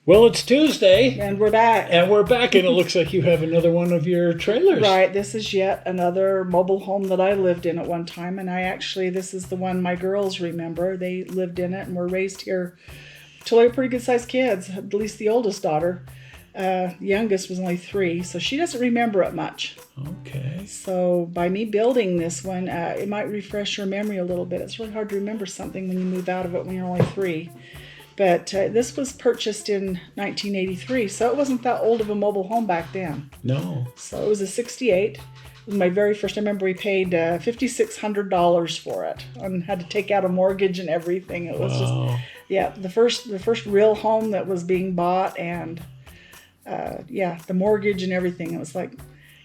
Well, it's Tuesday. And we're back. And it looks like you have another one of your trailers. Right. This is yet another mobile home that I lived in at one time. And this is the one my girls remember. They lived in it and were raised here till they were pretty good-sized kids, at least the oldest daughter. The youngest was only 3, so she doesn't remember it much. Okay. So by me building this one, it might refresh your memory a little bit. It's really hard to remember something when you move out of it when you're only 3. But this was purchased in 1983, so it wasn't that old of a mobile home back then. No. So it was a 68. It was my very first. I remember we paid $5,600 for it and had to take out a mortgage and everything. It was the first real home that was being bought, and the mortgage and everything. It was like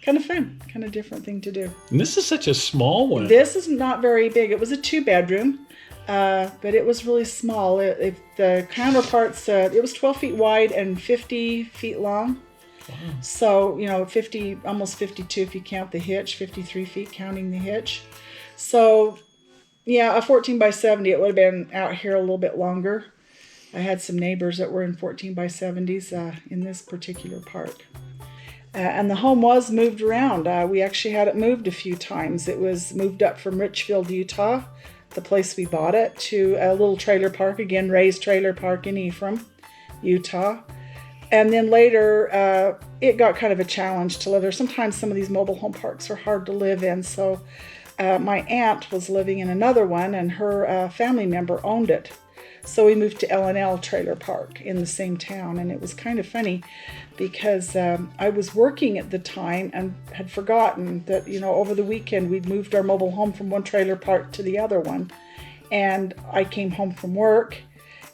kind of fun, kind of different thing to do. And this is such a small one. This is not very big. It was a 2-bedroom. But it was really small. The counterparts, it was 12 feet wide and 50 feet long. Wow. So, 50, almost 52 if you count the hitch, 53 feet counting the hitch. So, a 14 by 70, it would have been out here a little bit longer. I had some neighbors that were in 14 by 70s in this particular part. And the home was moved around. We actually had it moved a few times. It was moved up from Richfield, Utah, the place we bought it, to a little trailer park, again, Ray's Trailer Park in Ephraim, Utah. And then later, it got kind of a challenge to live there. Sometimes some of these mobile home parks are hard to live in. So my aunt was living in another one, and her family member owned it. So we moved to L&L Trailer Park in the same town. And it was kind of funny because I was working at the time and had forgotten that, over the weekend we'd moved our mobile home from one trailer park to the other one. And I came home from work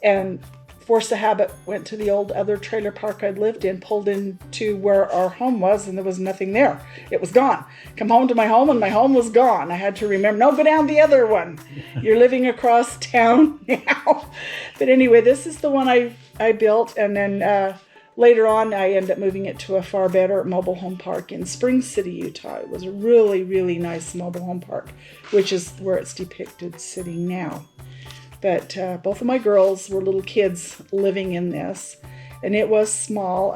and force of habit went to the old other trailer park I'd lived in, pulled into where our home was, and there was nothing there. It was gone. Come home to my home and my home was gone. I had to remember, no, go down the other one. You're living across town now. But anyway, this is the one I built, and then later on I ended up moving it to a far better mobile home park in Spring City, Utah. It was a really, really nice mobile home park, which is where it's depicted sitting now. But both of my girls were little kids living in this, and it was small,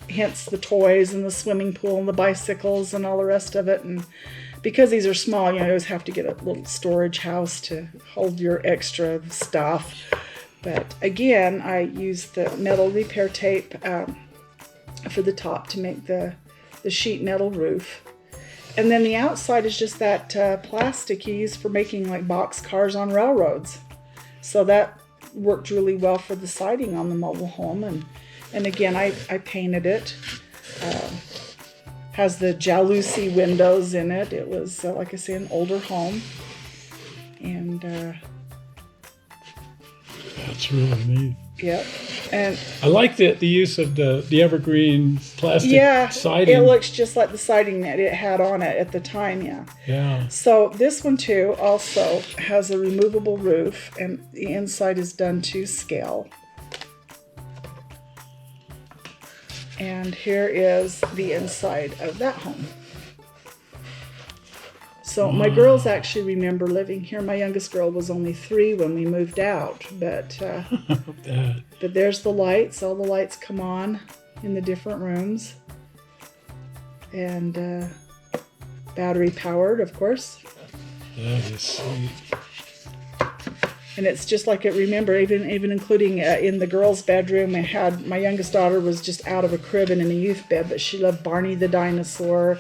hence the toys and the swimming pool and the bicycles and all the rest of it. And because these are small, you always have to get a little storage house to hold your extra stuff. But again, I used the metal repair tape for the top to make the sheet metal roof. And then the outside is just that plastic you use for making like box cars on railroads. So that worked really well for the siding on the mobile home. And again, I painted it. Has the jalousie windows in it. It was, like I say, an older home. And that's really neat. Yep. And I like the use of the evergreen plastic siding. It looks just like the siding that it had on it at the time, Yeah. So this one too also has a removable roof, and the inside is done to scale. And here is the inside of that home. So my girls actually remember living here. My youngest girl was only 3 when we moved out, but there's the lights. All the lights come on in the different rooms, and battery powered, of course. That is sweet. And it's just like it. Remember, even including in the girls' bedroom, it had, my youngest daughter was just out of a crib and in a youth bed, but she loved Barney the dinosaur.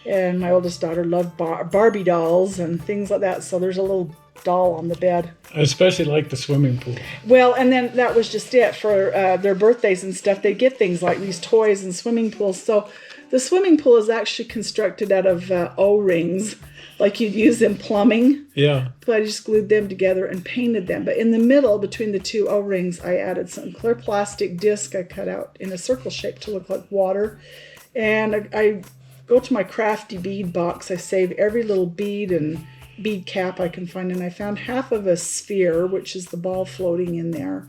And my oldest daughter loved Barbie dolls and things like that. So there's a little doll on the bed. I especially like the swimming pool. Well, and then that was just it. For their birthdays and stuff, they get things like these toys and swimming pools. So the swimming pool is actually constructed out of O-rings, like you'd use in plumbing. Yeah. But I just glued them together and painted them. But in the middle, between the 2 O-rings, I added some clear plastic disc I cut out in a circle shape to look like water. And I go to my crafty bead box. I save every little bead and bead cap I can find, and I found half of a sphere, which is the ball floating in there,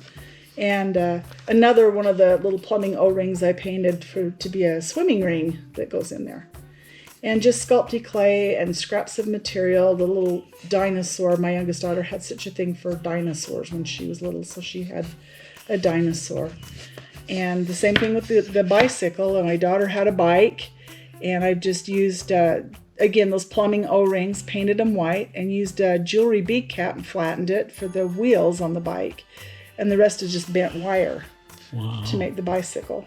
and another one of the little plumbing O-rings I painted to be a swimming ring that goes in there, and just sculpty clay and scraps of material. The little dinosaur, my youngest daughter had such a thing for dinosaurs when she was little, so she had a dinosaur. And the same thing with the bicycle. And my daughter had a bike, and I just used, again, those plumbing O-rings, painted them white, and used a jewelry bead cap and flattened it for the wheels on the bike. And the rest is just bent wire to make the bicycle.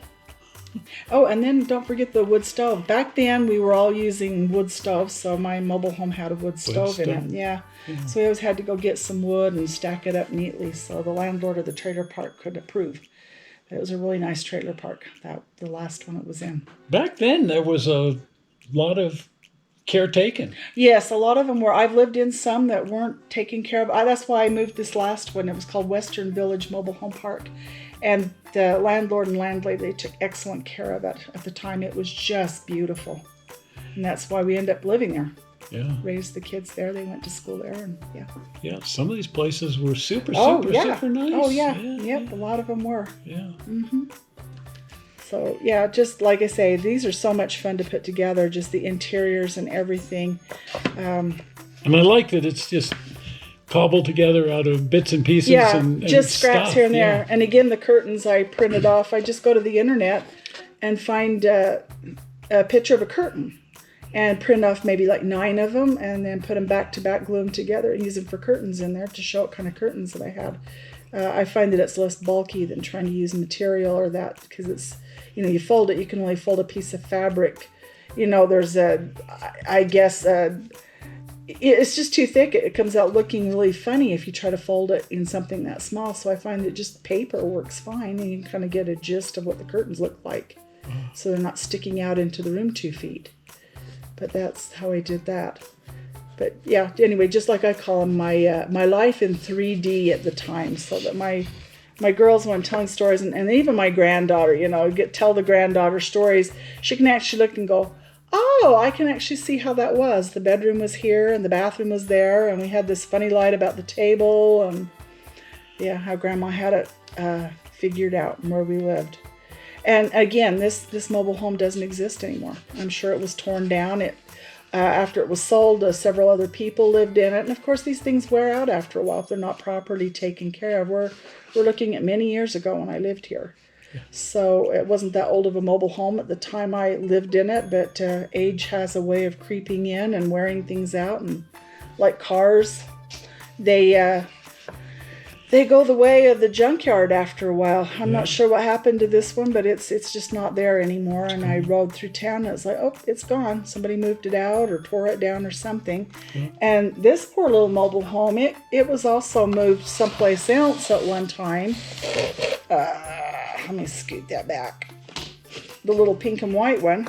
Oh, and then don't forget the wood stove. Back then, we were all using wood stoves, so my mobile home had a wood stove in it. Yeah. So we always had to go get some wood and stack it up neatly so the landlord of the trailer park could approve. It was a really nice trailer park, the last one it was in. Back then, there was a lot of care taken. Yes, a lot of them were. I've lived in some that weren't taken care of. That's why I moved this last one. It was called Western Village Mobile Home Park. And the landlord and landlady, they took excellent care of it. At the time, it was just beautiful. And that's why we ended up living there. Yeah. Raised the kids there. They went to school there. And yeah. Yeah, some of these places were super nice. Oh, yeah. Yep, a lot of them were. Yeah. Mm-hmm. So, yeah, just like I say, these are so much fun to put together, just the interiors and everything. And I like that it's just cobbled together out of bits and pieces. Yeah, and just scraps stuff. here and there. And again, the curtains I printed off. I just go to the internet and find a picture of a curtain and print off maybe like 9 of them and then put them back to back, glue them together and use them for curtains in there to show what kind of curtains that I had. I find that it's less bulky than trying to use material or that, because it's, you fold it, you can only fold a piece of fabric. There's it's just too thick. It comes out looking really funny if you try to fold it in something that small. So I find that just paper works fine, and you can kind of get a gist of what the curtains look like. So they're not sticking out into the room 2 feet. But that's how I did that. But yeah, anyway, just like I call them, my life in 3D at the time, so that my girls, when I'm telling stories, and even my granddaughter, tell the granddaughter stories, she can actually look and go, oh, I can actually see how that was. The bedroom was here and the bathroom was there, and we had this funny light about the table, and yeah, how Grandma had it figured out and where we lived. And again, this mobile home doesn't exist anymore. I'm sure it was torn down. After it was sold, several other people lived in it, and of course these things wear out after a while if they're not properly taken care of. We're looking at many years ago when I lived here. Yeah. So it wasn't that old of a mobile home at the time I lived in it, but age has a way of creeping in and wearing things out. And like cars, they go the way of the junkyard after a while. I'm not sure what happened to this one, but it's just not there anymore. And I rode through town and it's like, oh, it's gone. Somebody moved it out or tore it down or something. Yeah. And this poor little mobile home, it was also moved someplace else at one time. Let me scoot that back. The little pink and white one.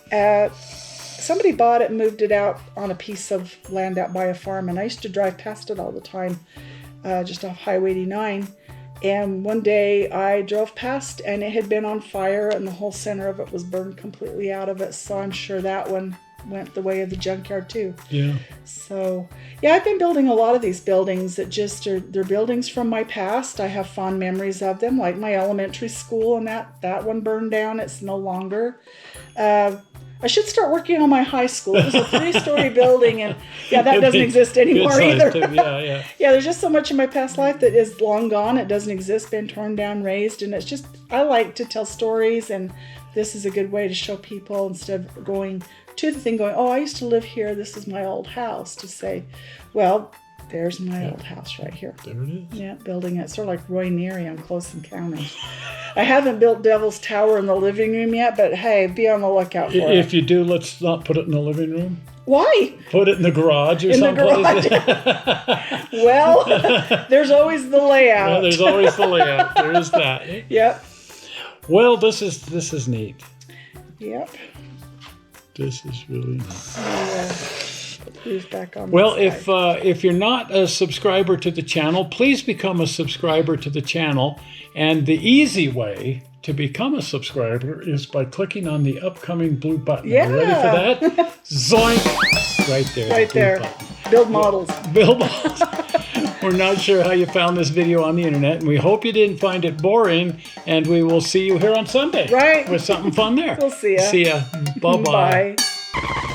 Somebody bought it and moved it out on a piece of land out by a farm, and I used to drive past it all the time, just off Highway 89. And one day I drove past and it had been on fire and the whole center of it was burned completely out of it. So I'm sure that one went the way of the junkyard too. Yeah. So yeah, I've been building a lot of these buildings that they're buildings from my past. I have fond memories of them, like my elementary school, and that one burned down. It's no longer. I should start working on my high school. It was a 3-story building, and yeah, that doesn't exist anymore either. Yeah, there's just so much in my past life that is long gone. It doesn't exist, been torn down, razed, and it's just, I like to tell stories, and this is a good way to show people, instead of going to the thing going, oh, I used to live here, this is my old house, to say, well, there's my old house right here. There it is. Yeah, building it. Sort of like Roy Neary on Close Encounters. I haven't built Devil's Tower in the living room yet, but hey, be on the lookout for it. If you do, let's not put it in the living room. Why? Put it in the garage or something. Well, there's always the layout. Yeah, there's always the layout. There is that. Yep. Well, this is neat. Yep. This is really neat. Back on well, if you're not a subscriber to the channel, please become a subscriber to the channel. And the easy way to become a subscriber is by clicking on the upcoming blue button. Yeah. Are you ready for that? Zoink! Right there. Right there. Button. Build models. Build models. We're not sure how you found this video on the internet, and we hope you didn't find it boring, and we will see you here on Sunday. Right. With something fun there. We'll see ya. See ya. Bye-bye. Bye.